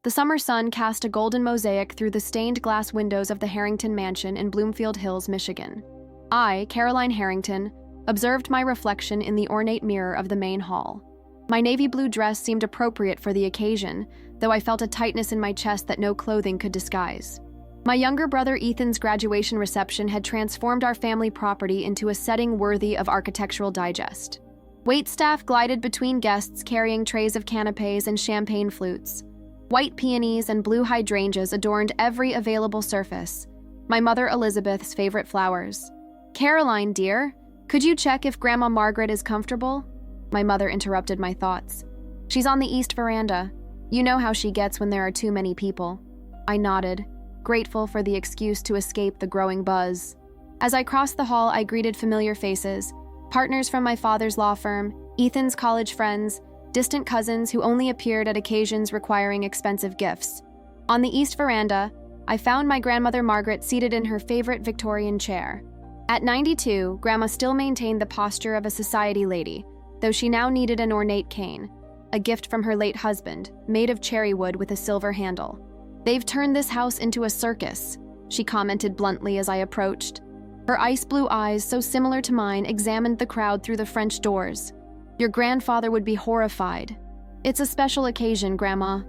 The summer sun cast a golden mosaic through the stained glass windows of the Harrington mansion in Bloomfield Hills, Michigan. I, Caroline Harrington, observed my reflection in the ornate mirror of the main hall. My navy blue dress seemed appropriate for the occasion, though I felt a tightness in my chest that no clothing could disguise. My younger brother Ethan's graduation reception had transformed our family property into a setting worthy of Architectural Digest. Waitstaff glided between guests carrying trays of canapes and champagne flutes. White peonies and blue hydrangeas adorned every available surface, my mother Elizabeth's favorite flowers. "Caroline, dear, could you check if Grandma Margaret is comfortable?" My mother interrupted my thoughts. "She's on the east veranda. You know how she gets when there are too many people." I nodded, grateful for the excuse to escape the growing buzz. As I crossed the hall, I greeted familiar faces, partners from my father's law firm, Ethan's college friends, distant cousins who only appeared at occasions requiring expensive gifts. On the east veranda, I found my grandmother Margaret seated in her favorite Victorian chair. At 92, Grandma still maintained the posture of a society lady, though she now needed an ornate cane, a gift from her late husband, made of cherry wood with a silver handle. "They've turned this house into a circus," she commented bluntly as I approached. Her ice blue eyes, so similar to mine, examined the crowd through the French doors. "Your grandfather would be horrified." "It's a special occasion, Grandma,"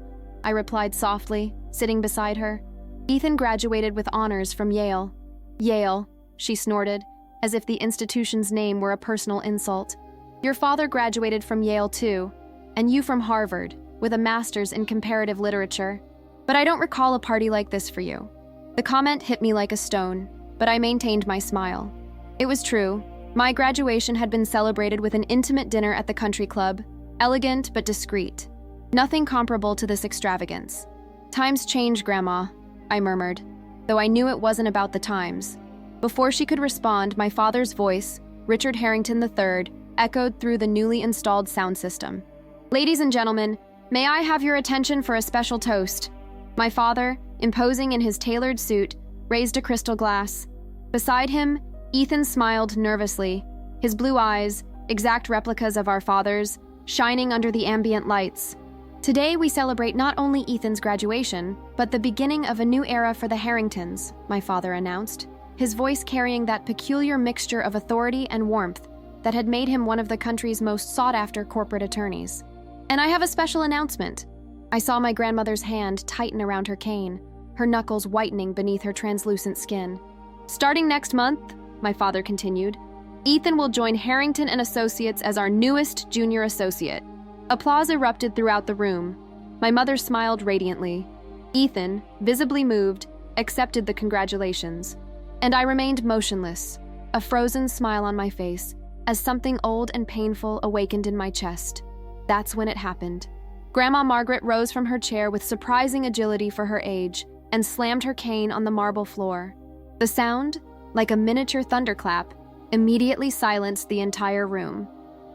I replied softly, sitting beside her. "Ethan graduated with honors from Yale." "Yale," she snorted, as if the institution's name were a personal insult. "Your father graduated from Yale too, and you from Harvard, with a master's in comparative literature. But I don't recall a party like this for you." The comment hit me like a stone, but I maintained my smile. It was true. My graduation had been celebrated with an intimate dinner at the country club, elegant but discreet. Nothing comparable to this extravagance. "Times change, Grandma," I murmured, though I knew it wasn't about the times. Before she could respond, my father's voice, Richard Harrington III, echoed through the newly installed sound system. "Ladies and gentlemen, may I have your attention for a special toast?" My father, imposing in his tailored suit, raised a crystal glass. Beside him, Ethan smiled nervously, his blue eyes, exact replicas of our father's, shining under the ambient lights. "Today we celebrate not only Ethan's graduation, but the beginning of a new era for the Harringtons," my father announced, his voice carrying that peculiar mixture of authority and warmth that had made him one of the country's most sought-after corporate attorneys. "And I have a special announcement." I saw my grandmother's hand tighten around her cane, her knuckles whitening beneath her translucent skin. "Starting next month," my father continued, "Ethan will join Harrington and Associates as our newest junior associate." Applause erupted throughout the room. My mother smiled radiantly. Ethan, visibly moved, accepted the congratulations. And I remained motionless, a frozen smile on my face, as something old and painful awakened in my chest. That's when it happened. Grandma Margaret rose from her chair with surprising agility for her age and slammed her cane on the marble floor. The sound, like a miniature thunderclap, immediately silenced the entire room.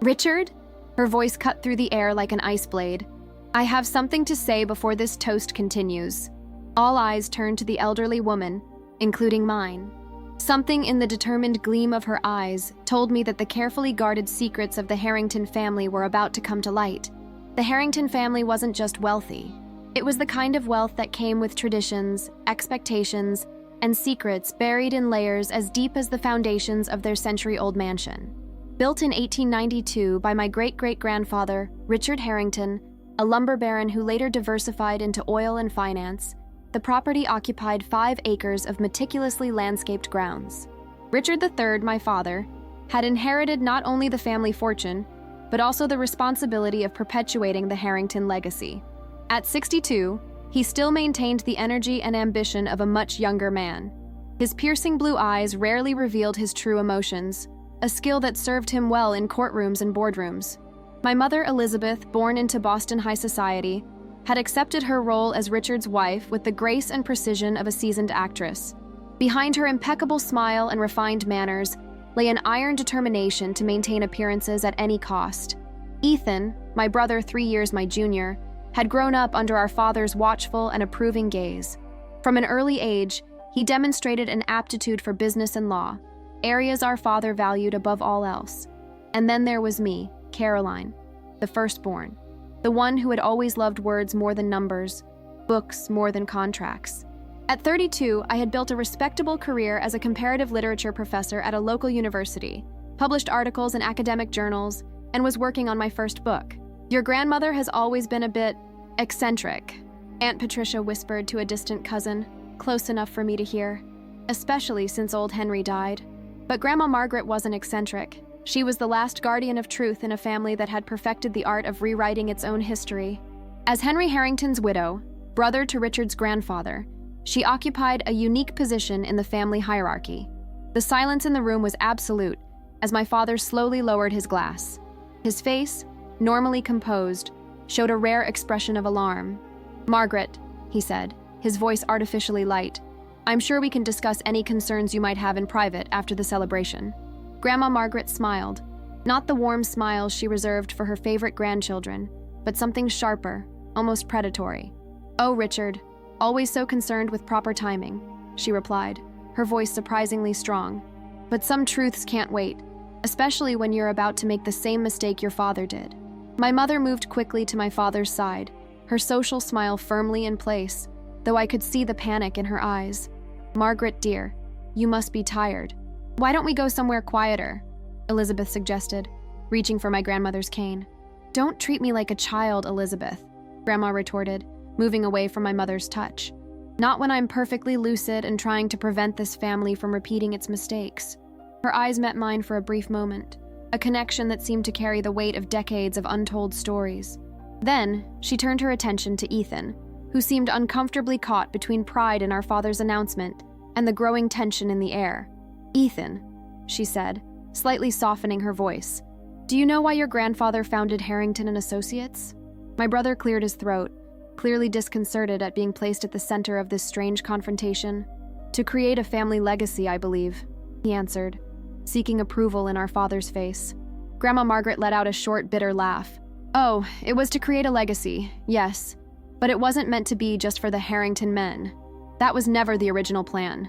"Richard?" Her voice cut through the air like an ice blade. "I have something to say before this toast continues." All eyes turned to the elderly woman, including mine. Something in the determined gleam of her eyes told me that the carefully guarded secrets of the Harrington family were about to come to light. The Harrington family wasn't just wealthy. It was the kind of wealth that came with traditions, expectations, and secrets buried in layers as deep as the foundations of their century-old mansion. Built in 1892 by my great-great-grandfather, Richard Harrington, a lumber baron who later diversified into oil and finance, the property occupied 5 acres of meticulously landscaped grounds. Richard III, my father, had inherited not only the family fortune, but also the responsibility of perpetuating the Harrington legacy. At 62, he still maintained the energy and ambition of a much younger man. His piercing blue eyes rarely revealed his true emotions, a skill that served him well in courtrooms and boardrooms. My mother, Elizabeth, born into Boston high society, had accepted her role as Richard's wife with the grace and precision of a seasoned actress. Behind her impeccable smile and refined manners lay an iron determination to maintain appearances at any cost. Ethan, my brother 3 years my junior, had grown up under our father's watchful and approving gaze. From an early age, he demonstrated an aptitude for business and law, areas our father valued above all else. And then there was me, Caroline, the firstborn, the one who had always loved words more than numbers, books more than contracts. At 32, I had built a respectable career as a comparative literature professor at a local university, published articles in academic journals, and was working on my first book. Your grandmother has always been a bit eccentric, Aunt Patricia whispered to a distant cousin, close enough for me to hear, especially since old Henry died. But Grandma Margaret wasn't eccentric. She was the last guardian of truth in a family that had perfected the art of rewriting its own history. As Henry Harrington's widow, brother to Richard's grandfather, she occupied a unique position in the family hierarchy. The silence in the room was absolute as my father slowly lowered his glass. His face, normally composed, showed a rare expression of alarm. "Margaret," he said, his voice artificially light, "I'm sure we can discuss any concerns you might have in private after the celebration." Grandma Margaret smiled, not the warm smile she reserved for her favorite grandchildren, but something sharper, almost predatory. "Oh, Richard, always so concerned with proper timing," she replied, her voice surprisingly strong. "But some truths can't wait, especially when you're about to make the same mistake your father did." My mother moved quickly to my father's side, her social smile firmly in place, though I could see the panic in her eyes. "Margaret, dear, you must be tired. Why don't we go somewhere quieter?" Elizabeth suggested, reaching for my grandmother's cane. "Don't treat me like a child, Elizabeth," Grandma retorted, moving away from my mother's touch. "Not when I'm perfectly lucid and trying to prevent this family from repeating its mistakes." Her eyes met mine for a brief moment, a connection that seemed to carry the weight of decades of untold stories. Then, she turned her attention to Ethan, who seemed uncomfortably caught between pride in our father's announcement and the growing tension in the air. "Ethan," she said, slightly softening her voice, "do you know why your grandfather founded Harrington and Associates?" My brother cleared his throat, clearly disconcerted at being placed at the center of this strange confrontation. "To create a family legacy, I believe," he answered, seeking approval in our father's face. Grandma Margaret let out a short, bitter laugh. "Oh, it was to create a legacy, yes, but it wasn't meant to be just for the Harrington men. That was never the original plan."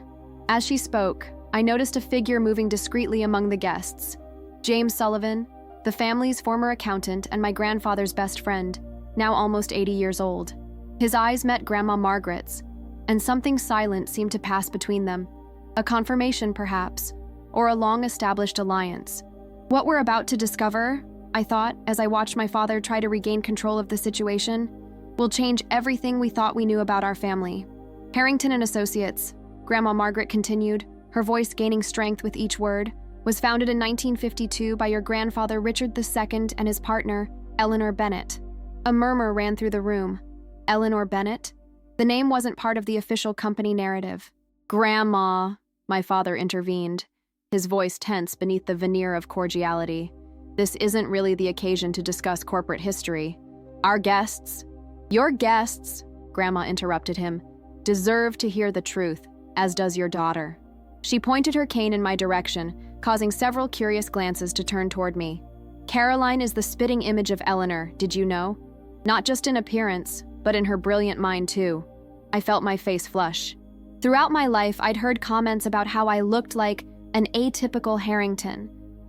As she spoke, I noticed a figure moving discreetly among the guests. James Sullivan, the family's former accountant and my grandfather's best friend, now almost 80 years old. His eyes met Grandma Margaret's, and something silent seemed to pass between them. A confirmation, perhaps, or a long-established alliance. What we're about to discover, I thought, as I watched my father try to regain control of the situation, will change everything we thought we knew about our family. Harrington and Associates, Grandma Margaret continued, her voice gaining strength with each word, was founded in 1952 by your grandfather Richard II and his partner, Eleanor Bennett. A murmur ran through the room. Eleanor Bennett? The name wasn't part of the official company narrative. "Grandma," my father intervened, his voice tense beneath the veneer of cordiality. "This isn't really the occasion to discuss corporate history. Our guests—" "Your guests," Grandma interrupted him, "deserve to hear the truth, as does your daughter." She pointed her cane in my direction, causing several curious glances to turn toward me. "Caroline is the spitting image of Eleanor, did you know? Not just in appearance, but in her brilliant mind too." I felt my face flush. Throughout my life, I'd heard comments about how I looked like an atypical Harrington,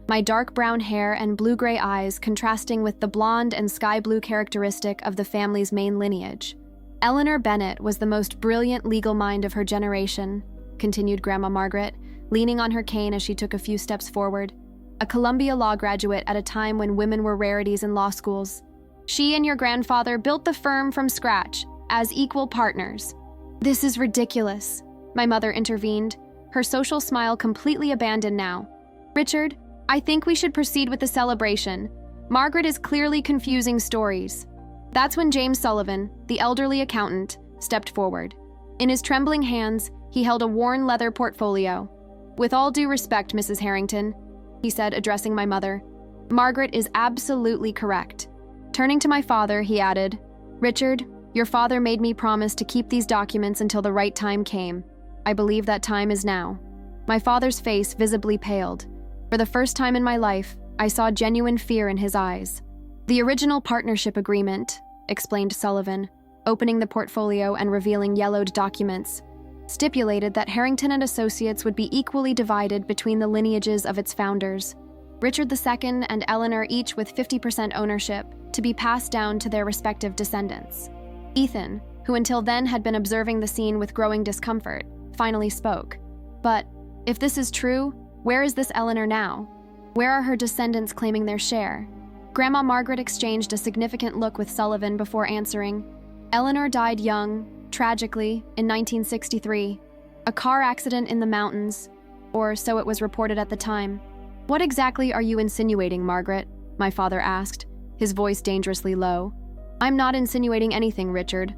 my dark brown hair and blue-gray eyes contrasting with the blonde and sky-blue characteristic of the family's main lineage. "Eleanor Bennett was the most brilliant legal mind of her generation," continued Grandma Margaret, leaning on her cane as she took a few steps forward. "A Columbia law graduate at a time when women were rarities in law schools. She and your grandfather built the firm from scratch, as equal partners." "This is ridiculous," my mother intervened, her social smile completely abandoned now. "Richard, I think we should proceed with the celebration. Margaret is clearly confusing stories." That's when James Sullivan, the elderly accountant, stepped forward. In his trembling hands, he held a worn leather portfolio. "With all due respect, Mrs. Harrington," he said, addressing my mother, "Margaret is absolutely correct." Turning to my father, he added, "Richard, your father made me promise to keep these documents until the right time came. I believe that time is now." My father's face visibly paled. For the first time in my life, I saw genuine fear in his eyes. "The original partnership agreement," explained Sullivan, opening the portfolio and revealing yellowed documents, stipulated that Harrington and Associates would be equally divided between the lineages of its founders, Richard II and Eleanor each with 50% ownership, to be passed down to their respective descendants. "Ethan, who until then had been observing the scene with growing discomfort, finally spoke. But if this is true, where is this Eleanor now? Where are her descendants claiming their share? Grandma Margaret exchanged a significant look with Sullivan before answering. Eleanor died young, tragically, in 1963. A car accident in the mountains, or so it was reported at the time. What exactly are you insinuating, Margaret? My father asked, his voice dangerously low. I'm not insinuating anything, Richard.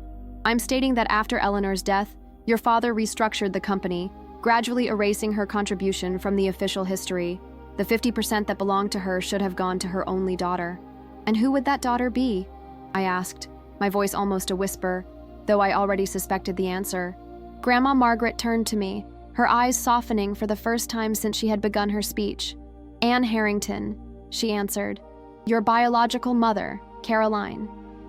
I'm stating that after Eleanor's death, your father restructured the company, gradually erasing her contribution from the official history. The 50% that belonged to her should have gone to her only daughter. And who would that daughter be? I asked, my voice almost a whisper, though I already suspected the answer. Grandma Margaret turned to me, her eyes softening for the first time since she had begun her speech. Anne Harrington, she answered. Your biological mother, Caroline.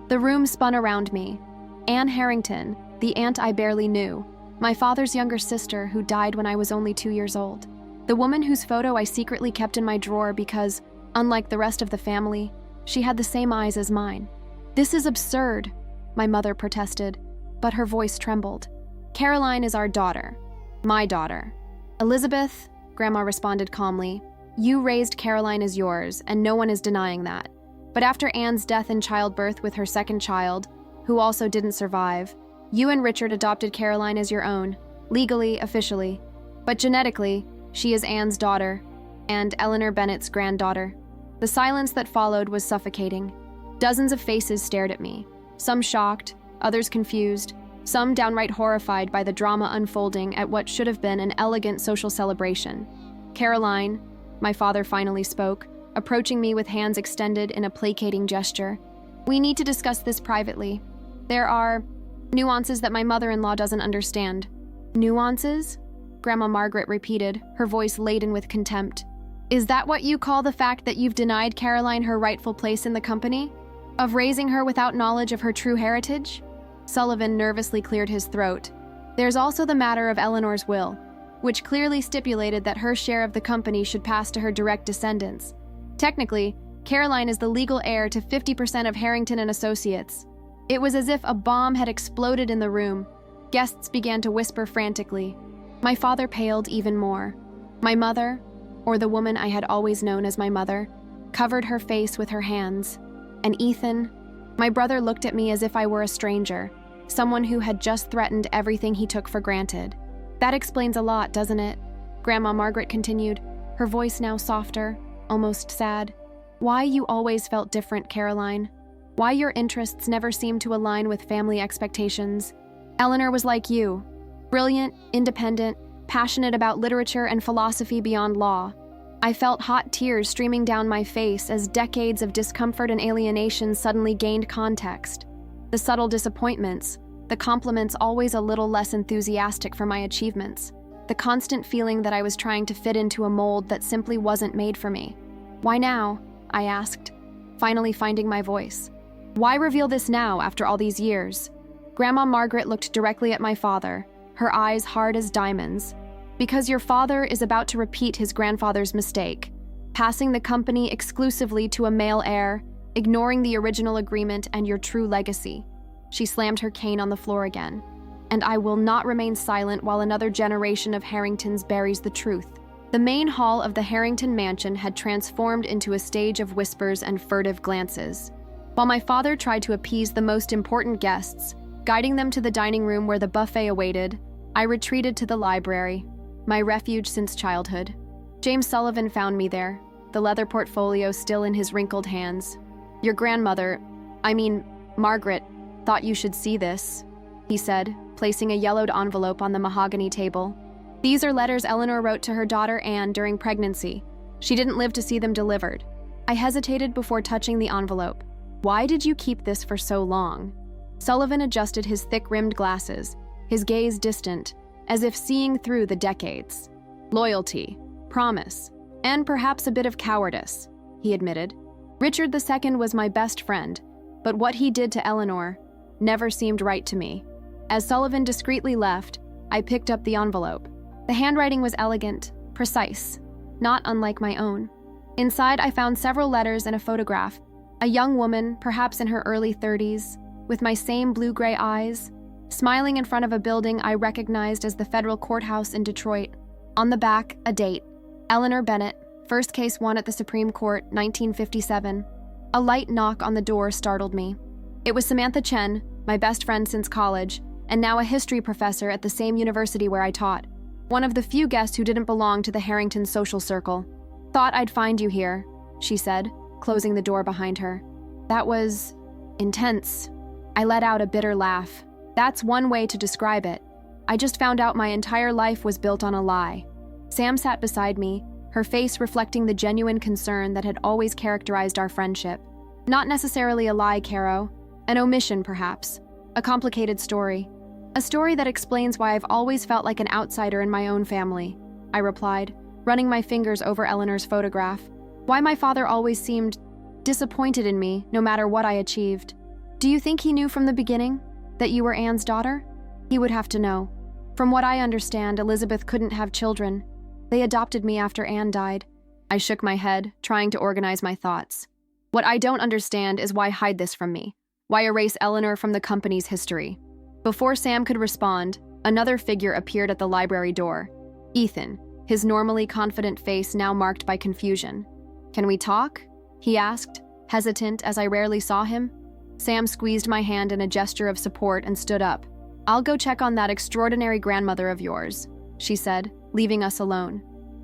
The room spun around me. Anne Harrington, the aunt I barely knew, my father's younger sister who died when I was only 2 years old. The woman whose photo I secretly kept in my drawer because, unlike the rest of the family, she had the same eyes as mine. This is absurd, my mother protested, but her voice trembled. Caroline is our daughter. My daughter. Elizabeth, Grandma responded calmly, you raised Caroline as yours, and no one is denying that. But after Anne's death in childbirth with her second child, who also didn't survive, you and Richard adopted Caroline as your own, legally, officially. But genetically, she is Anne's daughter, and Eleanor Bennett's granddaughter. The silence that followed was suffocating. Dozens of faces stared at me, some shocked, others confused, some downright horrified by the drama unfolding at what should have been an elegant social celebration. Caroline, my father finally spoke, approaching me with hands extended in a placating gesture. We need to discuss this privately. There are nuances that my mother-in-law doesn't understand. Nuances? Grandma Margaret repeated, her voice laden with contempt. Is that what you call the fact that you've denied Caroline her rightful place in the company? Of raising her without knowledge of her true heritage? Sullivan nervously cleared his throat. There's also the matter of Eleanor's will, which clearly stipulated that her share of the company should pass to her direct descendants. Technically, Caroline is the legal heir to 50% of Harrington and Associates. It was as if a bomb had exploded in the room. Guests began to whisper frantically. My father paled even more. My mother, or the woman I had always known as my mother, covered her face with her hands. And Ethan, my brother, looked at me as if I were a stranger, someone who had just threatened everything he took for granted. That explains a lot, doesn't it? Grandma Margaret continued, her voice now softer, almost sad. Why you always felt different, Caroline. Why your interests never seemed to align with family expectations. Eleanor was like you, brilliant, independent, passionate about literature and philosophy beyond law. I felt hot tears streaming down my face as decades of discomfort and alienation suddenly gained context. The subtle disappointments, the compliments always a little less enthusiastic for my achievements, the constant feeling that I was trying to fit into a mold that simply wasn't made for me. Why now? I asked, finally finding my voice. Why reveal this now after all these years? Grandma Margaret looked directly at my father, her eyes hard as diamonds. Because your father is about to repeat his grandfather's mistake, passing the company exclusively to a male heir, ignoring the original agreement and your true legacy. She slammed her cane on the floor again. And I will not remain silent while another generation of Harringtons buries the truth. The main hall of the Harrington mansion had transformed into a stage of whispers and furtive glances. While my father tried to appease the most important guests, guiding them to the dining room where the buffet awaited, I retreated to the library, my refuge since childhood. James Sullivan found me there, the leather portfolio still in his wrinkled hands. Your grandmother, Margaret, thought you should see this, he said, placing a yellowed envelope on the mahogany table. These are letters Eleanor wrote to her daughter Anne during pregnancy. She didn't live to see them delivered. I hesitated before touching the envelope. Why did you keep this for so long? Sullivan adjusted his thick-rimmed glasses, his gaze distant, as if seeing through the decades. Loyalty, promise, and perhaps a bit of cowardice, he admitted. Richard II was my best friend, but what he did to Eleanor never seemed right to me. As Sullivan discreetly left, I picked up the envelope. The handwriting was elegant, precise, not unlike my own. Inside, I found several letters and a photograph. A young woman, perhaps in her early 30s, with my same blue-gray eyes, smiling in front of a building I recognized as the federal courthouse in Detroit. On the back, a date. Eleanor Bennett, first case 1 at the Supreme Court, 1957. A light knock on the door startled me. It was Samantha Chen, my best friend since college, and now a history professor at the same university where I taught. One of the few guests who didn't belong to the Harrington social circle. "Thought I'd find you here," she said, closing the door behind her. "That was intense." I let out a bitter laugh. That's one way to describe it. I just found out my entire life was built on a lie. Sam sat beside me, her face reflecting the genuine concern that had always characterized our friendship. Not necessarily a lie, Caro. An omission, perhaps. A complicated story. A story that explains why I've always felt like an outsider in my own family, I replied, running my fingers over Eleanor's photograph. Why my father always seemed disappointed in me, no matter what I achieved. "Do you think he knew from the beginning that you were Anne's daughter?" "He would have to know. From what I understand, Elizabeth couldn't have children. They adopted me after Anne died." I shook my head, trying to organize my thoughts. "What I don't understand is why hide this from me? Why erase Eleanor from the company's history?" Before Sam could respond, another figure appeared at the library door. Ethan, his normally confident face now marked by confusion. "Can we talk?" he asked, hesitant as I rarely saw him. Sam squeezed my hand in a gesture of support and stood up. "I'll go check on that extraordinary grandmother of yours," she said, leaving us alone.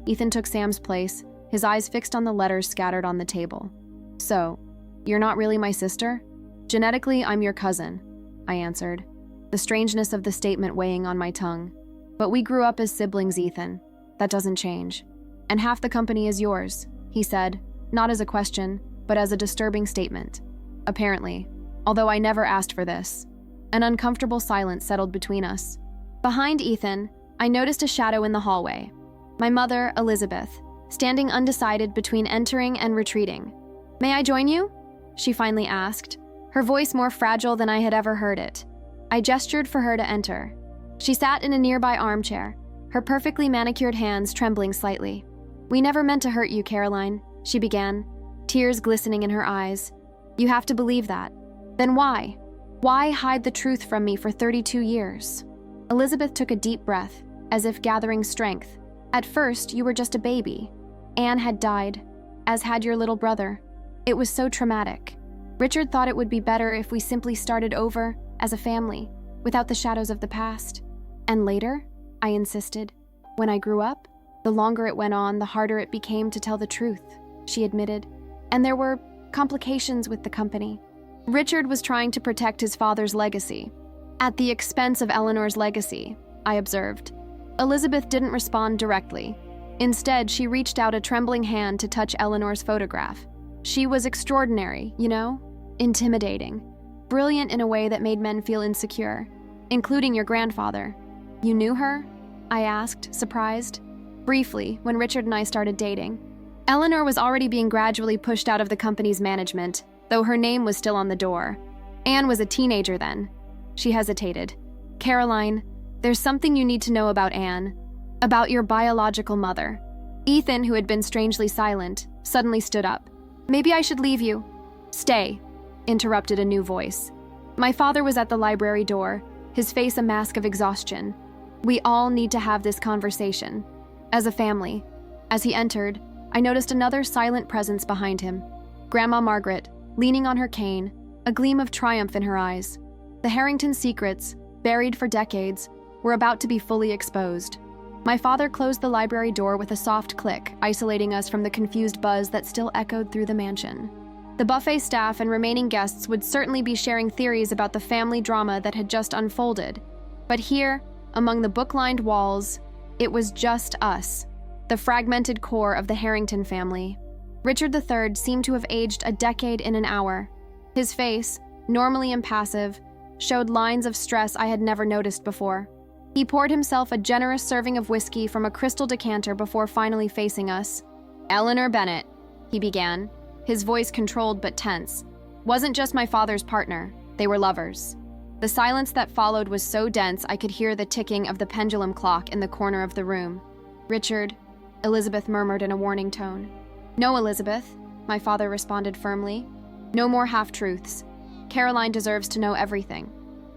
Ethan took Sam's place, his eyes fixed on the letters scattered on the table. "So, you're not really my sister?" "Genetically, I'm your cousin," I answered, the strangeness of the statement weighing on my tongue. "But we grew up as siblings, Ethan. That doesn't change. And half the company is yours," he said, not as a question, but as a disturbing statement. Apparently, although I never asked for this. An uncomfortable silence settled between us. Behind Ethan, I noticed a shadow in the hallway. My mother, Elizabeth, standing undecided between entering and retreating. "May I join you?" she finally asked, her voice more fragile than I had ever heard it. I gestured for her to enter. She sat in a nearby armchair, her perfectly manicured hands trembling slightly. "We never meant to hurt you, Caroline," she began, tears glistening in her eyes. "You have to believe that. Then why? Why hide the truth from me for 32 years? Elizabeth took a deep breath, as if gathering strength. "At first, you were just a baby. Anne had died, as had your little brother. It was so traumatic. Richard thought it would be better if we simply started over, as a family, without the shadows of the past. And later, I insisted. When I grew up, the longer it went on, the harder it became to tell the truth," she admitted. "And there were complications with the company. Richard was trying to protect his father's legacy, at the expense of Eleanor's legacy," I observed. Elizabeth didn't respond directly. Instead, she reached out a trembling hand to touch Eleanor's photograph. "She was extraordinary, you know? Intimidating. Brilliant in a way that made men feel insecure, including your grandfather." "You knew her?" I asked, surprised. "Briefly, when Richard and I started dating. Eleanor was already being gradually pushed out of the company's management, though her name was still on the door. Anne was a teenager then." She hesitated. "Caroline, there's something you need to know about Anne. About your biological mother." Ethan, who had been strangely silent, suddenly stood up. "Maybe I should leave you." "Stay," interrupted a new voice. My father was at the library door, his face a mask of exhaustion. "We all need to have this conversation. As a family." As he entered, I noticed another silent presence behind him. Grandma Margaret, leaning on her cane, a gleam of triumph in her eyes. The Harrington secrets, buried for decades, were about to be fully exposed. My father closed the library door with a soft click, isolating us from the confused buzz that still echoed through the mansion. The buffet staff and remaining guests would certainly be sharing theories about the family drama that had just unfolded. But here, among the book-lined walls, it was just us, the fragmented core of the Harrington family. Richard III seemed to have aged a decade in an hour. His face, normally impassive, showed lines of stress I had never noticed before. He poured himself a generous serving of whiskey from a crystal decanter before finally facing us. "Eleanor Bennett," he began, his voice controlled but tense. "Wasn't just my father's partner, they were lovers." The silence that followed was so dense I could hear the ticking of the pendulum clock in the corner of the room. "Richard," Elizabeth murmured in a warning tone. "No, Elizabeth," my father responded firmly. "No more half-truths. Caroline deserves to know everything."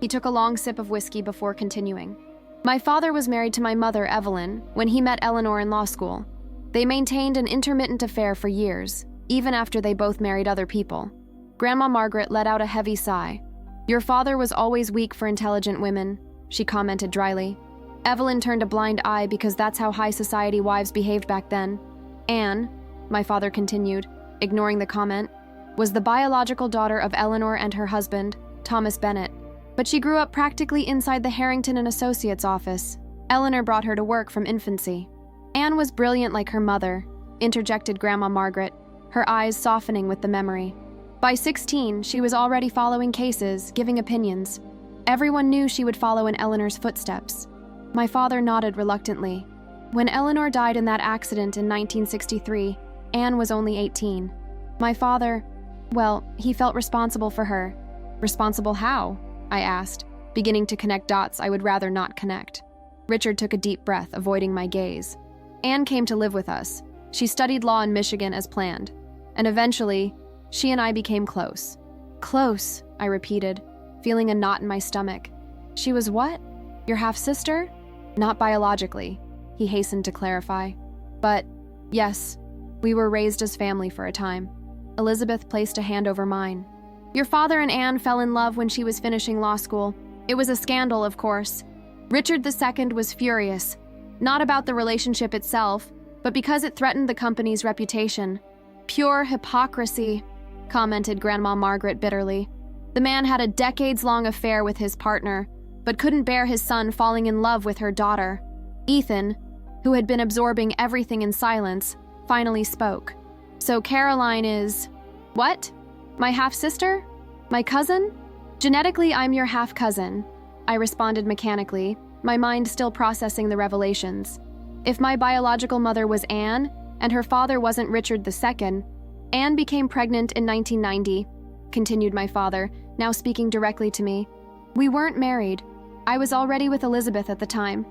He took a long sip of whiskey before continuing. My father was married to my mother, Evelyn, when he met Eleanor in law school. They maintained an intermittent affair for years, even after they both married other people. Grandma Margaret let out a heavy sigh. Your father was always weak for intelligent women, she commented dryly. Evelyn turned a blind eye because that's how high society wives behaved back then. Anne, my father continued, ignoring the comment, was the biological daughter of Eleanor and her husband, Thomas Bennett, but she grew up practically inside the Harrington and Associates office. Eleanor brought her to work from infancy. Anne was brilliant like her mother, interjected Grandma Margaret, her eyes softening with the memory. By 16, she was already following cases, giving opinions. Everyone knew she would follow in Eleanor's footsteps. My father nodded reluctantly. When Eleanor died in that accident in 1963, Anne was only 18. My father, well, he felt responsible for her. Responsible how? I asked, beginning to connect dots I would rather not connect. Richard took a deep breath, avoiding my gaze. Anne came to live with us. She studied law in Michigan as planned. And eventually, she and I became close. Close, I repeated, feeling a knot in my stomach. She was what? Your half-sister? Not biologically, he hastened to clarify. But, yes, we were raised as family for a time. Elizabeth placed a hand over mine. Your father and Anne fell in love when she was finishing law school. It was a scandal, of course. Richard II was furious, not about the relationship itself, but because it threatened the company's reputation. Pure hypocrisy, commented Grandma Margaret bitterly. The man had a decades-long affair with his partner, but couldn't bear his son falling in love with her daughter. Ethan, who had been absorbing everything in silence, finally spoke. So Caroline is... What? My half-sister? My cousin? Genetically, I'm your half-cousin, I responded mechanically, my mind still processing the revelations. If my biological mother was Anne, and her father wasn't Richard II, Anne became pregnant in 1990, continued my father, now speaking directly to me. We weren't married. I was already with Elizabeth at the time.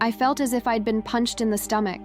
I felt as if I'd been punched in the stomach.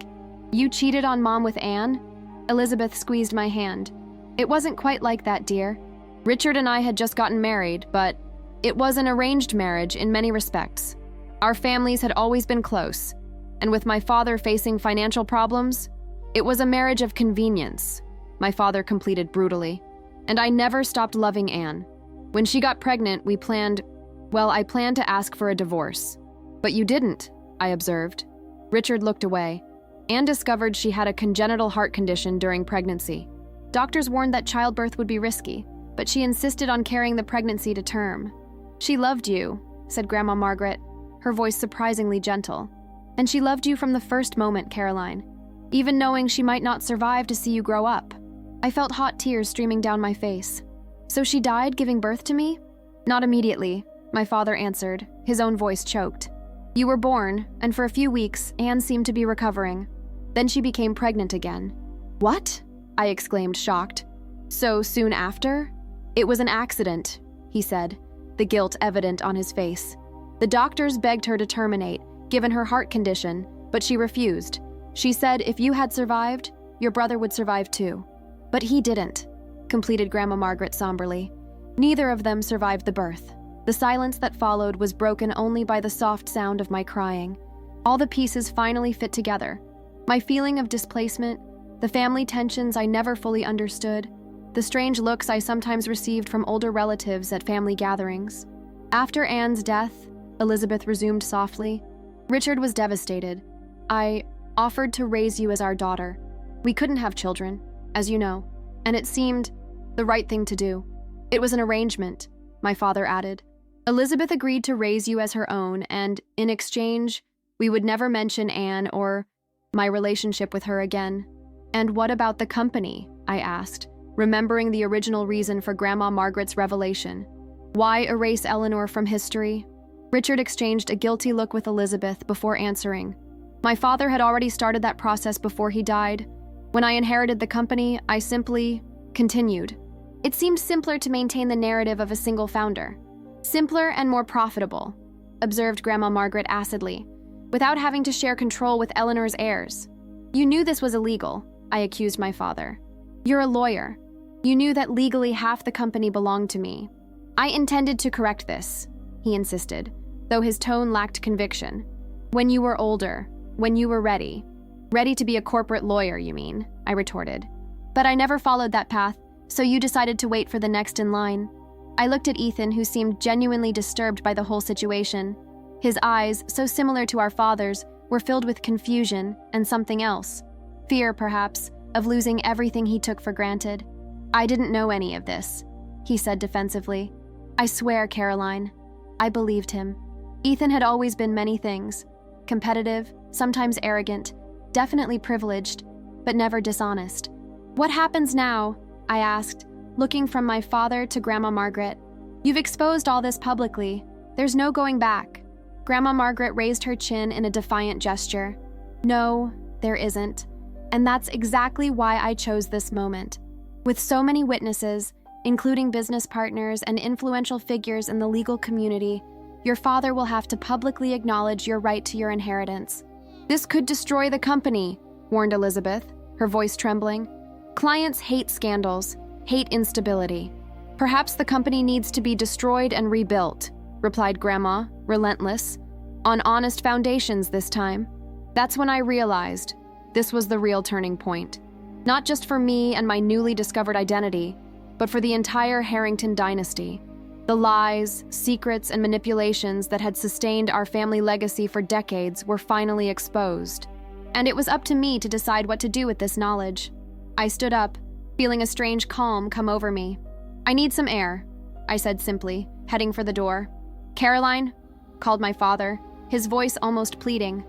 You cheated on Mom with Anne? Elizabeth squeezed my hand. It wasn't quite like that, dear. Richard and I had just gotten married, but it was an arranged marriage in many respects. Our families had always been close, and with my father facing financial problems, it was a marriage of convenience, my father completed brutally. And I never stopped loving Anne. When she got pregnant, I planned to ask for a divorce. But you didn't, I observed. Richard looked away. Anne discovered she had a congenital heart condition during pregnancy. Doctors warned that childbirth would be risky, but she insisted on carrying the pregnancy to term. She loved you, said Grandma Margaret, her voice surprisingly gentle. And she loved you from the first moment, Caroline, even knowing she might not survive to see you grow up. I felt hot tears streaming down my face. So she died giving birth to me? Not immediately, my father answered, his own voice choked. You were born, and for a few weeks, Anne seemed to be recovering. Then she became pregnant again. What? I exclaimed, shocked. So soon after? It was an accident, he said, the guilt evident on his face. The doctors begged her to terminate, given her heart condition, but she refused. She said if you had survived, your brother would survive too. But he didn't, completed Grandma Margaret somberly. Neither of them survived the birth. The silence that followed was broken only by the soft sound of my crying. All the pieces finally fit together. My feeling of displacement, the family tensions I never fully understood, the strange looks I sometimes received from older relatives at family gatherings. After Anne's death, Elizabeth resumed softly, Richard was devastated. I offered to raise you as our daughter. We couldn't have children, as you know, and it seemed the right thing to do. It was an arrangement, my father added. Elizabeth agreed to raise you as her own, and in exchange, we would never mention Anne or my relationship with her again. And what about the company? I asked, remembering the original reason for Grandma Margaret's revelation. Why erase Eleanor from history? Richard exchanged a guilty look with Elizabeth before answering. My father had already started that process before he died. When I inherited the company, I simply continued. It seemed simpler to maintain the narrative of a single founder. Simpler and more profitable, observed Grandma Margaret acidly, without having to share control with Eleanor's heirs. You knew this was illegal, I accused my father. You're a lawyer. You knew that legally half the company belonged to me. I intended to correct this, he insisted, though his tone lacked conviction. When you were older, when you were ready. Ready to be a corporate lawyer, you mean, I retorted. But I never followed that path, so you decided to wait for the next in line. I looked at Ethan, who seemed genuinely disturbed by the whole situation. His eyes, so similar to our father's, were filled with confusion and something else. Fear, perhaps, of losing everything he took for granted. I didn't know any of this, he said defensively. I swear, Caroline. I believed him. Ethan had always been many things. Competitive, sometimes arrogant, definitely privileged, but never dishonest. What happens now? I asked, looking from my father to Grandma Margaret. You've exposed all this publicly. There's no going back. Grandma Margaret raised her chin in a defiant gesture. No, there isn't. And that's exactly why I chose this moment. With so many witnesses, including business partners and influential figures in the legal community, your father will have to publicly acknowledge your right to your inheritance. This could destroy the company, warned Elizabeth, her voice trembling. Clients hate scandals, hate instability. Perhaps the company needs to be destroyed and rebuilt, replied Grandma, relentless. On honest foundations this time. That's when I realized this was the real turning point. Not just for me and my newly discovered identity, but for the entire Harrington dynasty. The lies, secrets, and manipulations that had sustained our family legacy for decades were finally exposed. And it was up to me to decide what to do with this knowledge. I stood up, feeling a strange calm come over me. I need some air, I said simply, heading for the door. Caroline, called my father, his voice almost pleading.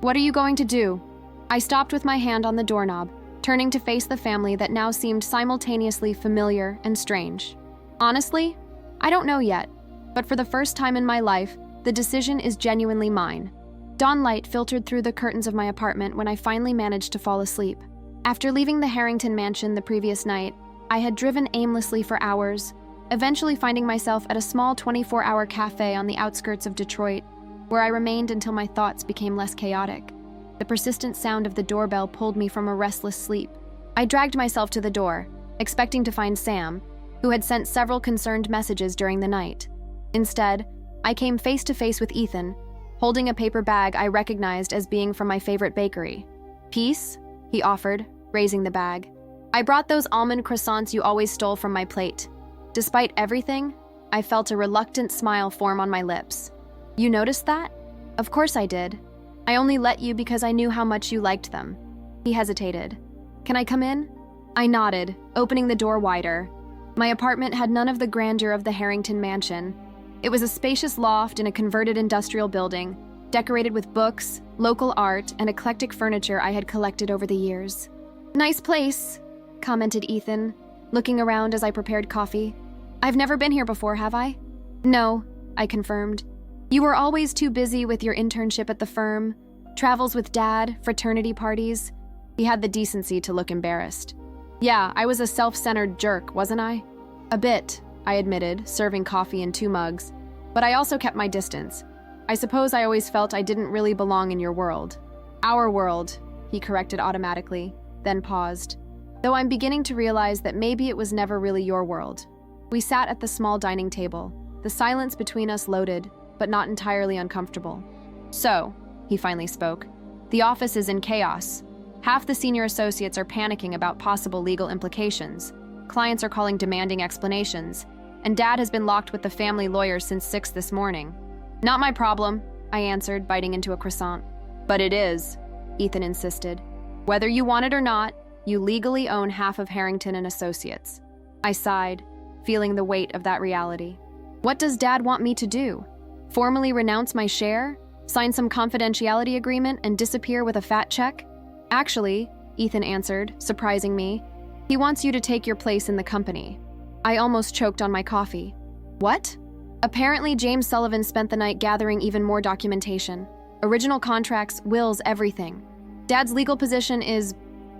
What are you going to do? I stopped with my hand on the doorknob, turning to face the family that now seemed simultaneously familiar and strange. Honestly, I don't know yet, but for the first time in my life, the decision is genuinely mine. Dawn light filtered through the curtains of my apartment when I finally managed to fall asleep. After leaving the Harrington mansion the previous night, I had driven aimlessly for hours, eventually finding myself at a small 24-hour cafe on the outskirts of Detroit, where I remained until my thoughts became less chaotic. The persistent sound of the doorbell pulled me from a restless sleep. I dragged myself to the door, expecting to find Sam, who had sent several concerned messages during the night. Instead, I came face to face with Ethan, holding a paper bag I recognized as being from my favorite bakery. Peace? He offered, raising the bag. I brought those almond croissants you always stole from my plate. Despite everything, I felt a reluctant smile form on my lips. You noticed that? Of course I did. I only let you because I knew how much you liked them. He hesitated. Can I come in? I nodded, opening the door wider. My apartment had none of the grandeur of the Harrington mansion. It was a spacious loft in a converted industrial building, decorated with books, local art, and eclectic furniture I had collected over the years. Nice place, commented Ethan, looking around as I prepared coffee. I've never been here before, have I? No, I confirmed. You were always too busy with your internship at the firm, travels with Dad, fraternity parties. He had the decency to look embarrassed. Yeah, I was a self-centered jerk, wasn't I? A bit, I admitted, serving coffee in 2 mugs. But I also kept my distance. I suppose I always felt I didn't really belong in your world. Our world, he corrected automatically, then paused. Though I'm beginning to realize that maybe it was never really your world. We sat at the small dining table, the silence between us loaded, but not entirely uncomfortable. So, he finally spoke, the office is in chaos. Half the senior associates are panicking about possible legal implications. Clients are calling demanding explanations. And Dad has been locked with the family lawyer since 6 this morning. Not my problem, I answered, biting into a croissant. But it is, Ethan insisted. Whether you want it or not, you legally own half of Harrington and Associates. I sighed, feeling the weight of that reality. What does Dad want me to do? Formally renounce my share? Sign some confidentiality agreement and disappear with a fat check? Actually, Ethan answered, surprising me, he wants you to take your place in the company. I almost choked on my coffee. What? Apparently, James Sullivan spent the night gathering even more documentation. Original contracts, wills, everything. Dad's legal position is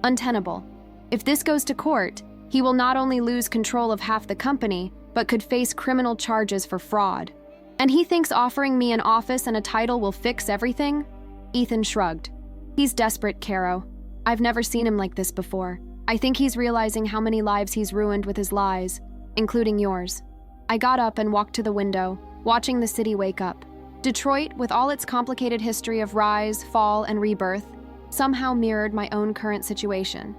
untenable. If this goes to court, he will not only lose control of half the company, but could face criminal charges for fraud. And he thinks offering me an office and a title will fix everything? Ethan shrugged. He's desperate, Caro. I've never seen him like this before. I think he's realizing how many lives he's ruined with his lies, including yours. I got up and walked to the window, watching the city wake up. Detroit, with all its complicated history of rise, fall, and rebirth, somehow mirrored my own current situation.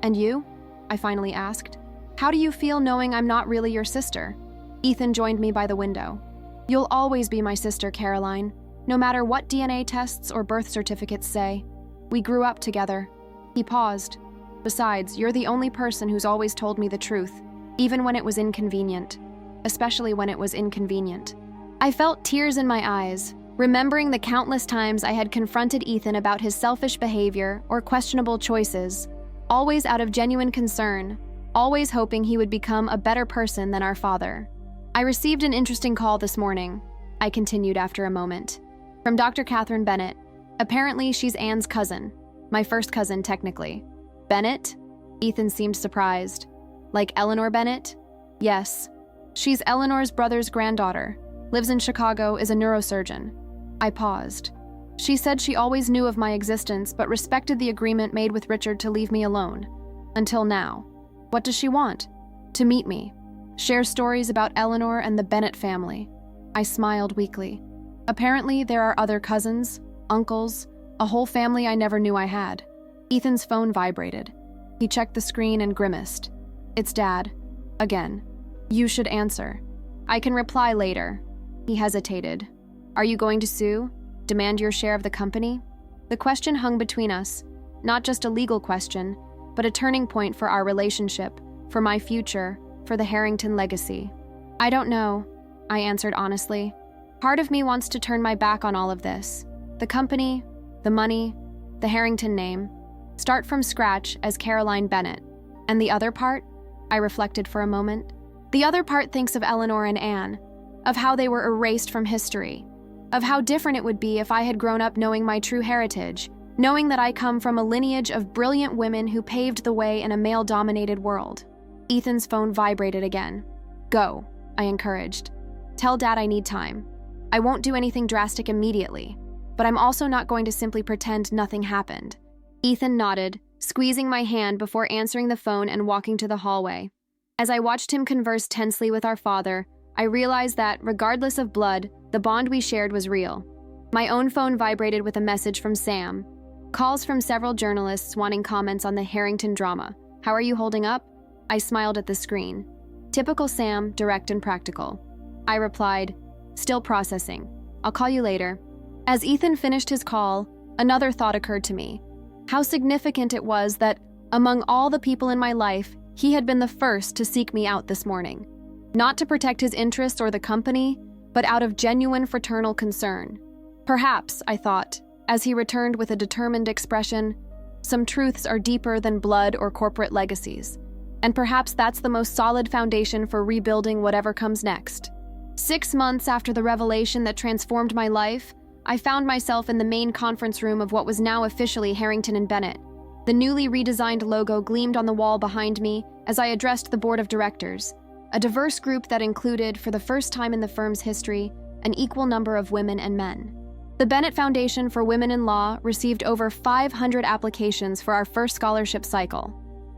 "And you?" I finally asked. "How do you feel knowing I'm not really your sister?" Ethan joined me by the window. "You'll always be my sister, Caroline, no matter what DNA tests or birth certificates say. We grew up together." He paused. "Besides, you're the only person who's always told me the truth, even when it was inconvenient. Especially when it was inconvenient." I felt tears in my eyes, remembering the countless times I had confronted Ethan about his selfish behavior or questionable choices, always out of genuine concern, always hoping he would become a better person than our father. "I received an interesting call this morning," I continued after a moment, "from Dr. Catherine Bennett. Apparently, she's Anne's cousin. My first cousin, technically." "Bennett?" Ethan seemed surprised. "Like Eleanor Bennett?" "Yes. She's Eleanor's brother's granddaughter. Lives in Chicago, is a neurosurgeon." I paused. "She said she always knew of my existence but respected the agreement made with Richard to leave me alone. Until now. What does she want?" "To meet me. Share stories about Eleanor and the Bennett family." I smiled weakly. "Apparently there are other cousins, uncles, a whole family I never knew I had." Ethan's phone vibrated. He checked the screen and grimaced. "It's Dad. Again. You should answer." "I can reply later." He hesitated. "Are you going to sue? Demand your share of the company?" The question hung between us, not just a legal question, but a turning point for our relationship, for my future, for the Harrington legacy. "I don't know," I answered honestly. "Part of me wants to turn my back on all of this. The company, the money, the Harrington name. Start from scratch as Caroline Bennett. And the other part?" I reflected for a moment. "The other part thinks of Eleanor and Anne, of how they were erased from history, of how different it would be if I had grown up knowing my true heritage, knowing that I come from a lineage of brilliant women who paved the way in a male-dominated world." Ethan's phone vibrated again. "Go," I encouraged. "Tell Dad I need time. I won't do anything drastic immediately, but I'm also not going to simply pretend nothing happened." Ethan nodded, squeezing my hand before answering the phone and walking to the hallway. As I watched him converse tensely with our father, I realized that, regardless of blood, the bond we shared was real. My own phone vibrated with a message from Sam. Calls from several journalists wanting comments on the Harrington drama. "How are you holding up?" I smiled at the screen. Typical Sam, direct and practical. I replied, "Still processing. I'll call you later." As Ethan finished his call, another thought occurred to me. How significant it was that, among all the people in my life, he had been the first to seek me out this morning. Not to protect his interests or the company, but out of genuine fraternal concern. Perhaps, I thought, as he returned with a determined expression, some truths are deeper than blood or corporate legacies. And perhaps that's the most solid foundation for rebuilding whatever comes next. 6 months after the revelation that transformed my life, I found myself in the main conference room of what was now officially Harrington and Bennett. The newly redesigned logo gleamed on the wall behind me as I addressed the board of directors, a diverse group that included, for the first time in the firm's history, an equal number of women and men. The Bennett Foundation for Women in Law received over 500 applications for our first scholarship cycle,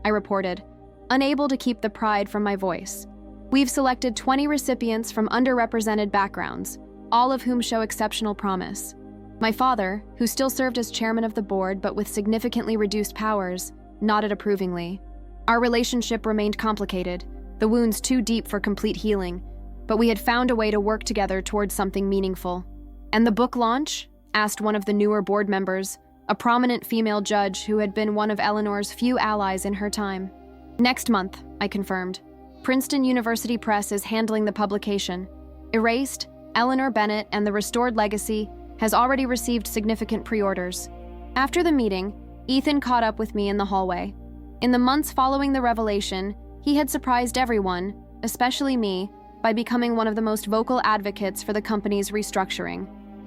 I reported, unable to keep the pride from my voice. We've selected 20 recipients from underrepresented backgrounds, all of whom show exceptional promise. My father, who still served as chairman of the board but with significantly reduced powers, nodded approvingly. Our relationship remained complicated, the wounds too deep for complete healing, but we had found a way to work together towards something meaningful. "And the book launch?" asked one of the newer board members, a prominent female judge who had been one of Eleanor's few allies in her time. "Next month," I confirmed. "Princeton University Press is handling the publication. Erased, Eleanor Bennett and the Restored Legacy has already received significant pre-orders." After the meeting, Ethan caught up with me in the hallway. In the months following the revelation, he had surprised everyone, especially me, by becoming one of the most vocal advocates for the company's restructuring.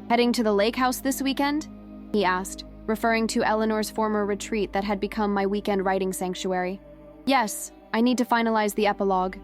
"Heading to the lake house this weekend?" he asked, referring to Eleanor's former retreat that had become my weekend writing sanctuary. "Yes, I need to finalize the epilogue."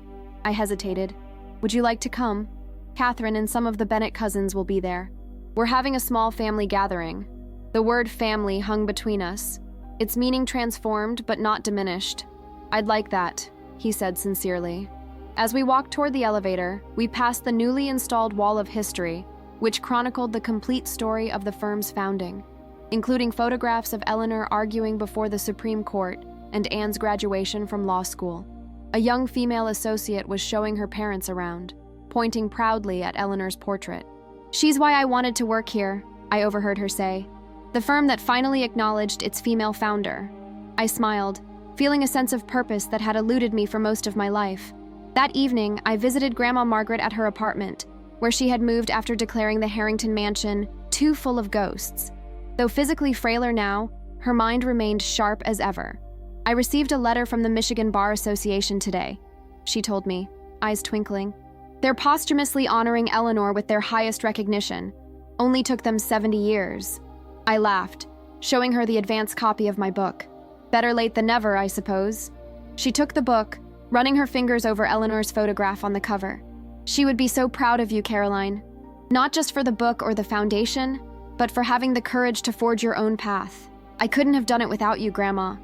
I hesitated. "Would you like to come? Catherine and some of the Bennett cousins will be there. We're having a small family gathering." The word family hung between us, its meaning transformed but not diminished. "I'd like that," he said sincerely. As we walked toward the elevator, we passed the newly installed Wall of History, which chronicled the complete story of the firm's founding, including photographs of Eleanor arguing before the Supreme Court and Anne's graduation from law school. A young female associate was showing her parents around, pointing proudly at Eleanor's portrait. "She's why I wanted to work here," I overheard her say. "The firm that finally acknowledged its female founder." I smiled, feeling a sense of purpose that had eluded me for most of my life. That evening, I visited Grandma Margaret at her apartment, where she had moved after declaring the Harrington mansion too full of ghosts. Though physically frailer now, her mind remained sharp as ever. "I received a letter from the Michigan Bar Association today," she told me, eyes twinkling. "They're posthumously honoring Eleanor with their highest recognition. Only took them 70 years. I laughed, showing her the advance copy of my book. Better late than never, I suppose. She took the book, running her fingers over Eleanor's photograph on the cover. "She would be so proud of you, Caroline. Not just for the book or the foundation, but for having the courage to forge your own path. I couldn't have done it without you, Grandma.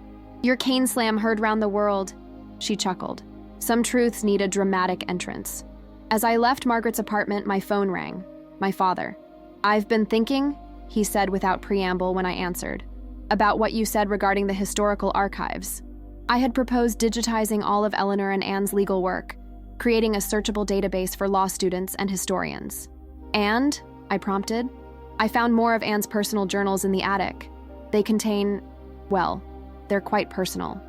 Your cane slam heard round the world." She chuckled. Some truths need a dramatic entrance. As I left Margaret's apartment, my phone rang. My father. "I've been thinking," he said without preamble when I answered, "about what you said regarding the historical archives." I had proposed digitizing all of Eleanor and Anne's legal work, creating a searchable database for law students and historians. "And," I prompted, "I found more of Anne's personal journals in the attic. They contain, well, they're quite personal."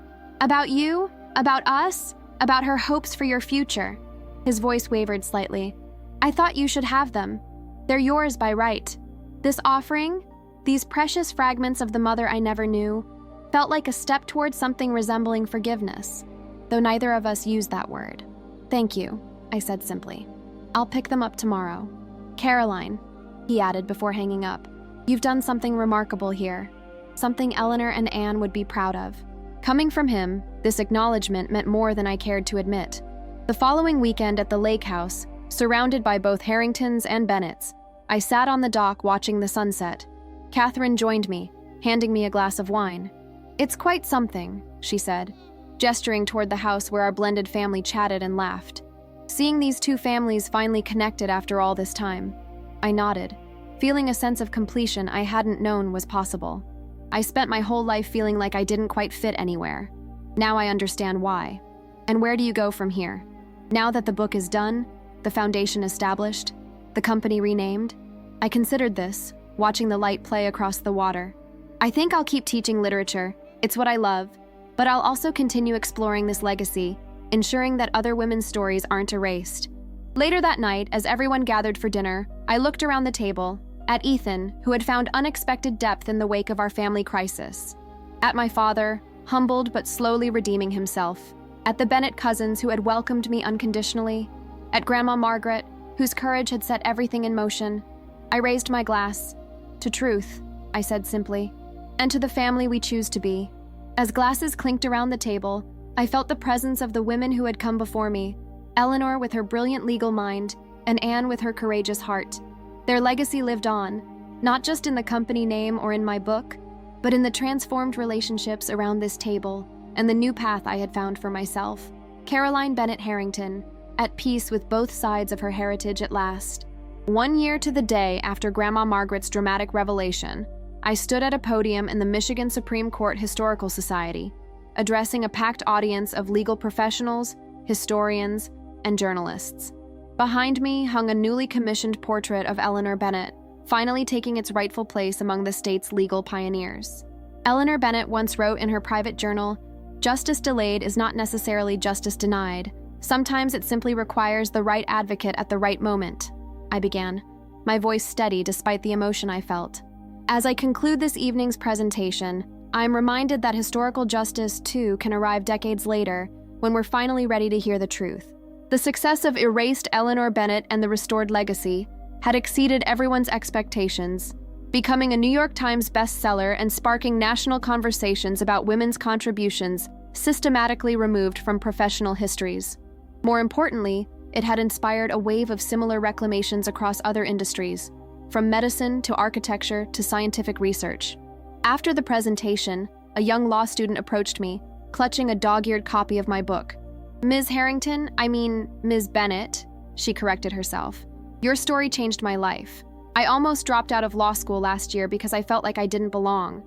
"About you? About us? About her hopes for your future?" His voice wavered slightly. "I thought you should have them. They're yours by right. This offering, these precious fragments of the mother I never knew, felt like a step towards something resembling forgiveness, though neither of us used that word." "Thank you," I said simply. "I'll pick them up tomorrow. Caroline," he added before hanging up, "you've done something remarkable here, something Eleanor and Anne would be proud of." Coming from him, this acknowledgement meant more than I cared to admit. The following weekend at the lake house, surrounded by both Harringtons and Bennetts, I sat on the dock watching the sunset. Catherine joined me, handing me a glass of wine. "It's quite something," she said, gesturing toward the house where our blended family chatted and laughed. "Seeing these two families finally connected after all this time." I nodded, feeling a sense of completion I hadn't known was possible. I spent my whole life feeling like I didn't quite fit anywhere. Now I understand why. "And where do you go from here? Now that the book is done, the foundation established, the company renamed?" I considered this, watching the light play across the water. "I think I'll keep teaching literature. It's what I love. But I'll also continue exploring this legacy, ensuring that other women's stories aren't erased." Later that night, as everyone gathered for dinner, I looked around the table, at Ethan, who had found unexpected depth in the wake of our family crisis, at my father, humbled but slowly redeeming himself, at the Bennett cousins who had welcomed me unconditionally, at Grandma Margaret, whose courage had set everything in motion. I raised my glass. "To truth," I said simply, "and to the family we choose to be." As glasses clinked around the table, I felt the presence of the women who had come before me, Eleanor with her brilliant legal mind, and Anne with her courageous heart. Their legacy lived on, not just in the company name or in my book, but in the transformed relationships around this table and the new path I had found for myself. Caroline Bennett Harrington, at peace with both sides of her heritage at last. 1 year to the day after Grandma Margaret's dramatic revelation, I stood at a podium in the Michigan Supreme Court Historical Society, addressing a packed audience of legal professionals, historians, and journalists. Behind me hung a newly commissioned portrait of Eleanor Bennett, finally taking its rightful place among the state's legal pioneers. Eleanor Bennett once wrote in her private journal, "Justice delayed is not necessarily justice denied. Sometimes it simply requires the right advocate at the right moment." I began, my voice steady despite the emotion I felt. As I conclude this evening's presentation, I am reminded that historical justice, too, can arrive decades later when we're finally ready to hear the truth. The success of Erased Eleanor Bennett and the Restored Legacy had exceeded everyone's expectations, becoming a New York Times bestseller and sparking national conversations about women's contributions systematically removed from professional histories. More importantly, it had inspired a wave of similar reclamations across other industries, from medicine to architecture to scientific research. After the presentation, a young law student approached me, clutching a dog-eared copy of my book. Ms. Harrington, I mean, Ms. Bennett, she corrected herself. Your story changed my life. I almost dropped out of law school last year because I felt like I didn't belong.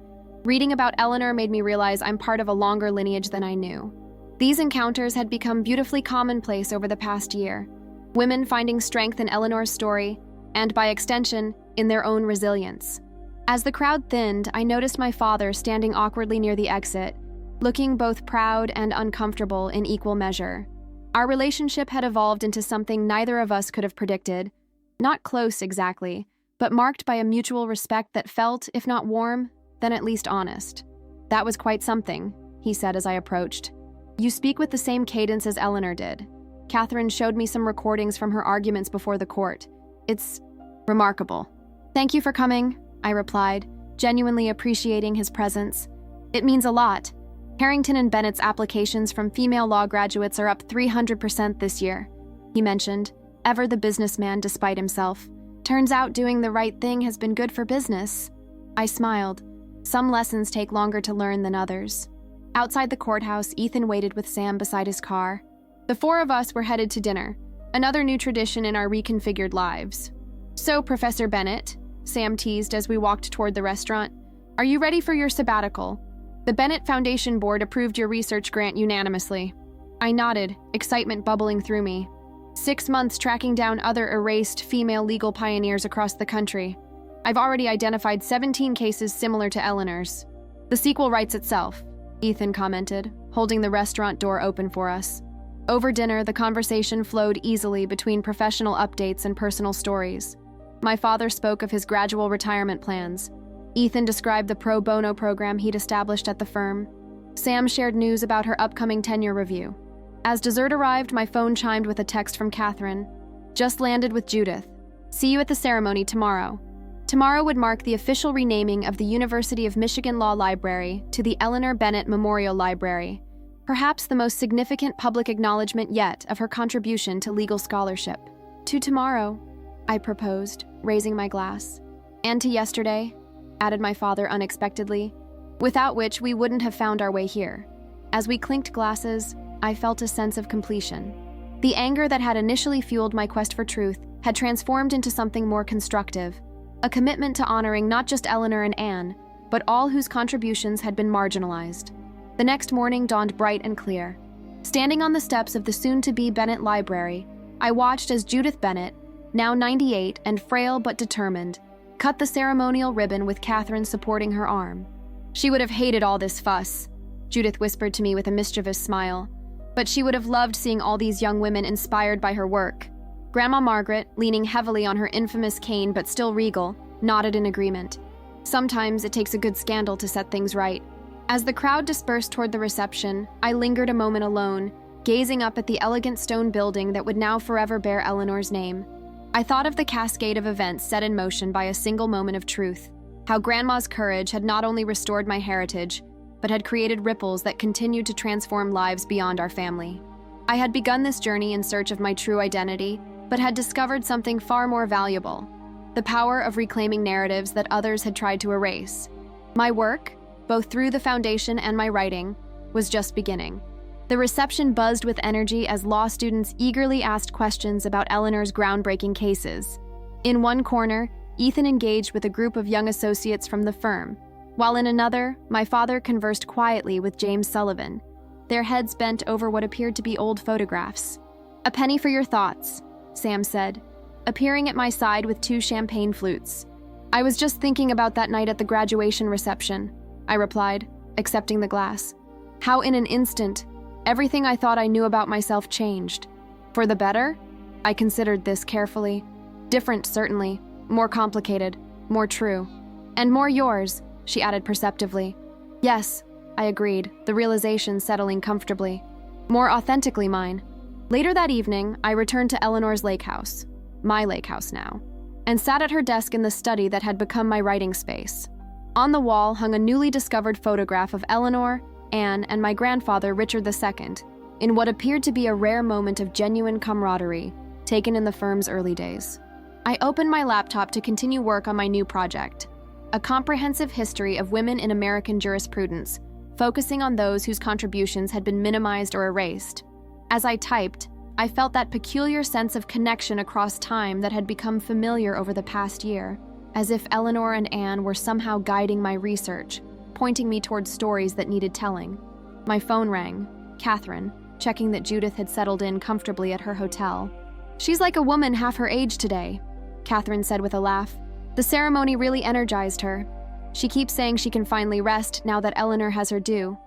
Reading about Eleanor made me realize I'm part of a longer lineage than I knew. These encounters had become beautifully commonplace over the past year. Women finding strength in Eleanor's story, and by extension, in their own resilience. As the crowd thinned, I noticed my father standing awkwardly near the exit, looking both proud and uncomfortable in equal measure. Our relationship had evolved into something neither of us could have predicted. Not close exactly, but marked by a mutual respect that felt, if not warm, then at least honest. That was quite something, he said as I approached. You speak with the same cadence as Eleanor did. Catherine showed me some recordings from her arguments before the court. It's remarkable. Thank you for coming, I replied, genuinely appreciating his presence. It means a lot. Harrington and Bennett's applications from female law graduates are up 300% this year, he mentioned, ever the businessman despite himself. Turns out doing the right thing has been good for business. I smiled. Some lessons take longer to learn than others. Outside the courthouse, Ethan waited with Sam beside his car. The four of us were headed to dinner, another new tradition in our reconfigured lives. So, Professor Bennett, Sam teased as we walked toward the restaurant, are you ready for your sabbatical? The Bennett Foundation Board approved your research grant unanimously. I nodded, excitement bubbling through me. 6 months tracking down other erased female legal pioneers across the country. I've already identified 17 cases similar to Eleanor's. The sequel writes itself, Ethan commented, holding the restaurant door open for us. Over dinner, the conversation flowed easily between professional updates and personal stories. My father spoke of his gradual retirement plans. Ethan described the pro bono program he'd established at the firm. Sam shared news about her upcoming tenure review. As dessert arrived, my phone chimed with a text from Catherine. Just landed with Judith. See you at the ceremony tomorrow. Tomorrow would mark the official renaming of the University of Michigan Law Library to the Eleanor Bennett Memorial Library, perhaps the most significant public acknowledgement yet of her contribution to legal scholarship. To tomorrow, I proposed, raising my glass. And to yesterday, added my father unexpectedly, without which we wouldn't have found our way here. As we clinked glasses, I felt a sense of completion. The anger that had initially fueled my quest for truth had transformed into something more constructive, a commitment to honoring not just Eleanor and Anne, but all whose contributions had been marginalized. The next morning dawned bright and clear. Standing on the steps of the soon-to-be Bennett Library, I watched as Judith Bennett, now 98 and frail but determined, cut the ceremonial ribbon with Catherine supporting her arm. She would have hated all this fuss, Judith whispered to me with a mischievous smile, but she would have loved seeing all these young women inspired by her work. Grandma Margaret, leaning heavily on her infamous cane but still regal, nodded in agreement. Sometimes it takes a good scandal to set things right. As the crowd dispersed toward the reception, I lingered a moment alone, gazing up at the elegant stone building that would now forever bear Eleanor's name. I thought of the cascade of events set in motion by a single moment of truth, how Grandma's courage had not only restored my heritage, but had created ripples that continued to transform lives beyond our family. I had begun this journey in search of my true identity, but had discovered something far more valuable: the power of reclaiming narratives that others had tried to erase. My work, both through the foundation and my writing, was just beginning. The reception buzzed with energy as law students eagerly asked questions about Eleanor's groundbreaking cases. In one corner, Ethan engaged with a group of young associates from the firm, while in another, my father conversed quietly with James Sullivan, their heads bent over what appeared to be old photographs. "A penny for your thoughts," Sam said, appearing at my side with 2 champagne flutes. "I was just thinking about that night at the graduation reception," I replied, accepting the glass. "How in an instant, everything I thought I knew about myself changed. For the better?" I considered this carefully. "Different, certainly. More complicated. More true. And more yours," she added perceptively. "Yes," I agreed, the realization settling comfortably. "More authentically mine." Later that evening, I returned to Eleanor's lake house, my lake house now, and sat at her desk in the study that had become my writing space. On the wall hung a newly discovered photograph of Eleanor, Anne, and my grandfather, Richard II, in what appeared to be a rare moment of genuine camaraderie, taken in the firm's early days. I opened my laptop to continue work on my new project, a comprehensive history of women in American jurisprudence, focusing on those whose contributions had been minimized or erased. As I typed, I felt that peculiar sense of connection across time that had become familiar over the past year, as if Eleanor and Anne were somehow guiding my research, pointing me towards stories that needed telling. My phone rang. Catherine, checking that Judith had settled in comfortably at her hotel. "She's like a woman half her age today," Catherine said with a laugh. "The ceremony really energized her. She keeps saying she can finally rest now that Eleanor has her due."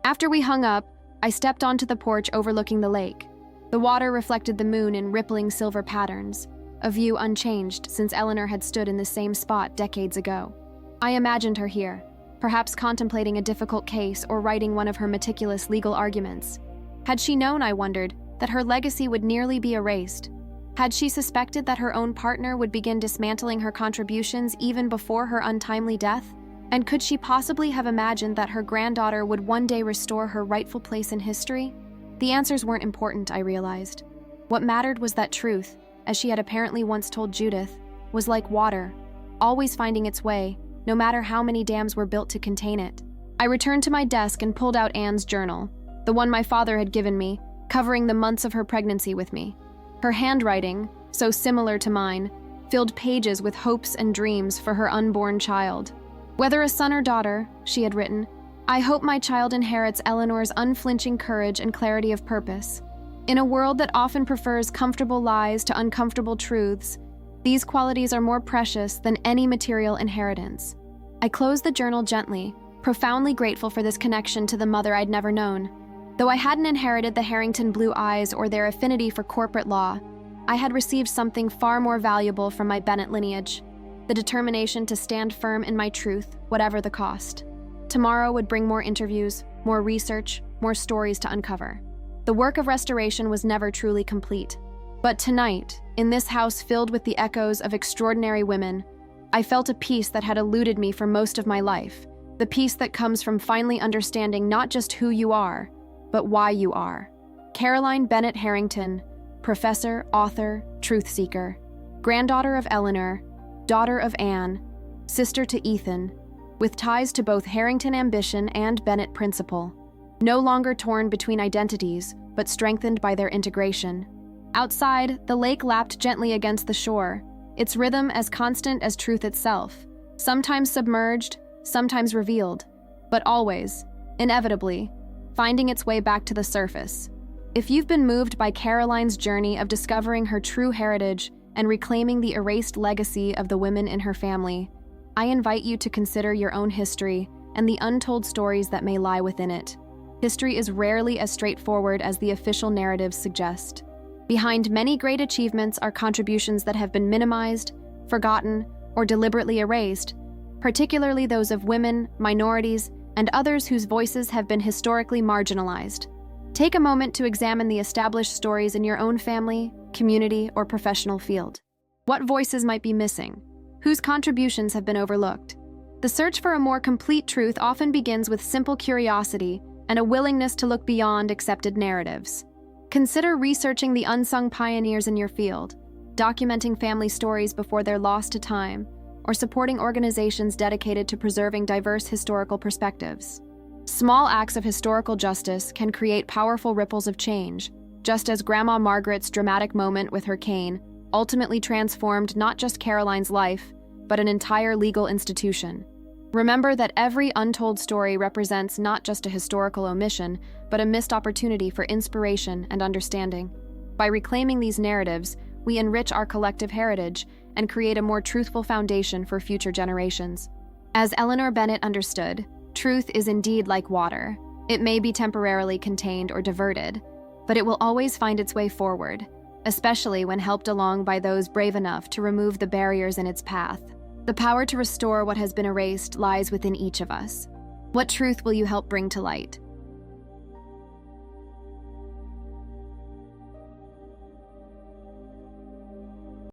After we hung up, I stepped onto the porch overlooking the lake. The water reflected the moon in rippling silver patterns, a view unchanged since Eleanor had stood in the same spot decades ago. I imagined her here, perhaps contemplating a difficult case or writing one of her meticulous legal arguments. Had she known, I wondered, that her legacy would nearly be erased? Had she suspected that her own partner would begin dismantling her contributions even before her untimely death? And could she possibly have imagined that her granddaughter would one day restore her rightful place in history? The answers weren't important, I realized. What mattered was that truth, as she had apparently once told Judith, was like water, always finding its way, no matter how many dams were built to contain it. I returned to my desk and pulled out Anne's journal, the one my father had given me, covering the months of her pregnancy with me. Her handwriting, so similar to mine, filled pages with hopes and dreams for her unborn child. "Whether a son or daughter," she had written, "I hope my child inherits Eleanor's unflinching courage and clarity of purpose. In a world that often prefers comfortable lies to uncomfortable truths, these qualities are more precious than any material inheritance." I closed the journal gently, profoundly grateful for this connection to the mother I'd never known. Though I hadn't inherited the Harrington blue eyes or their affinity for corporate law, I had received something far more valuable from my Bennett lineage: the determination to stand firm in my truth, whatever the cost. Tomorrow would bring more interviews, more research, more stories to uncover. The work of restoration was never truly complete. But tonight, in this house filled with the echoes of extraordinary women, I felt a peace that had eluded me for most of my life, the peace that comes from finally understanding not just who you are, but why you are. Caroline Bennett Harrington, professor, author, truth seeker, granddaughter of Eleanor, daughter of Anne, sister to Ethan, with ties to both Harrington ambition and Bennett principle, no longer torn between identities, but strengthened by their integration. Outside, the lake lapped gently against the shore, its rhythm as constant as truth itself, sometimes submerged, sometimes revealed, but always, inevitably, finding its way back to the surface. If you've been moved by Caroline's journey of discovering her true heritage and reclaiming the erased legacy of the women in her family, I invite you to consider your own history and the untold stories that may lie within it. History is rarely as straightforward as the official narratives suggest. Behind many great achievements are contributions that have been minimized, forgotten, or deliberately erased, particularly those of women, minorities, and others whose voices have been historically marginalized. Take a moment to examine the established stories in your own family, community, or professional field. What voices might be missing? Whose contributions have been overlooked? The search for a more complete truth often begins with simple curiosity and a willingness to look beyond accepted narratives. Consider researching the unsung pioneers in your field, documenting family stories before they're lost to time, or supporting organizations dedicated to preserving diverse historical perspectives. Small acts of historical justice can create powerful ripples of change, just as Grandma Margaret's dramatic moment with her cane ultimately transformed not just Caroline's life, but an entire legal institution. Remember that every untold story represents not just a historical omission, but a missed opportunity for inspiration and understanding. By reclaiming these narratives, we enrich our collective heritage and create a more truthful foundation for future generations. As Eleanor Bennett understood, truth is indeed like water. It may be temporarily contained or diverted, but it will always find its way forward, especially when helped along by those brave enough to remove the barriers in its path. The power to restore what has been erased lies within each of us. What truth will you help bring to light?